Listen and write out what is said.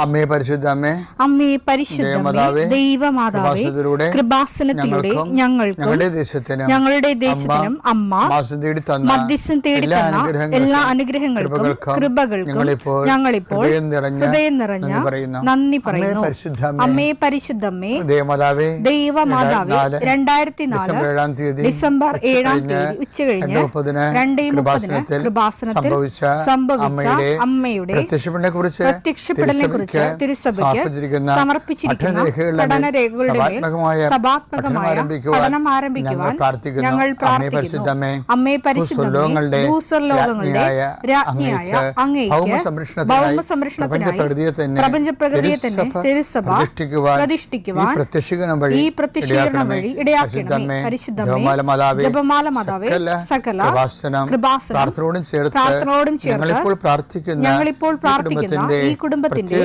അമ്മേ പരിശുദ്ധമ്മേ, അമ്മേ പരിശുദ്ധമേ, ദൈവമാതാവേ, കൃപാസനത്തിലൂടെ ഞങ്ങൾക്കും ഞങ്ങളുടെ ദേശത്തിനും അമ്മ മധ്യസ്ഥം തേടി തന്ന എല്ലാ അനുഗ്രഹങ്ങൾക്കും കൃപകൾക്കും ഞങ്ങളിപ്പോൾ ഹൃദയം നിറഞ്ഞ നന്ദി പറയുന്നു. അമ്മേ പരിശുദ്ധമ്മേ, ദൈവമാതാവേ, 2004 ഡിസംബർ 7 ഉച്ചകഴിഞ്ഞ് 2:30 കൃപാസനത്തിൽ സംഭവിച്ച അമ്മയുടെ പ്രത്യക്ഷപ്പെടലിനെ കുറിച്ച് തിരുസഭയ്ക്ക് സമർപ്പിച്ചിരിക്കുന്ന പഠനരേഖകളുടെ മേൽ സഭാത്മകമായ പഠനം ആരംഭിക്കുവാൻ ഞങ്ങൾ പ്രാർത്ഥിക്കുന്നു. അമ്മേ പരിശുദ്ധമേ, ഭൂസ്വർലോകങ്ങളുടെ രാജ്ഞിയായ അങ്ങേയ്ക്ക് ഭൗമസംരക്ഷണത്തിനായി പ്രപഞ്ചപ്രകൃതിയെ തന്നെ തിരുസഭ പ്രതിഷ്ഠിക്കുവാൻ ഈ പ്രത്യക്ഷീകരണം വഴി ഇടയാക്കണമേ. പരിശുദ്ധമേ, ജപമാല മാതാവേ, സകല കൃപാസനം പ്രാർത്ഥനയോടും ചേർത്ത് ഞങ്ങളിപ്പോൾ പ്രാർത്ഥിക്കുന്ന ഈ കുടുംബത്തിന്റെ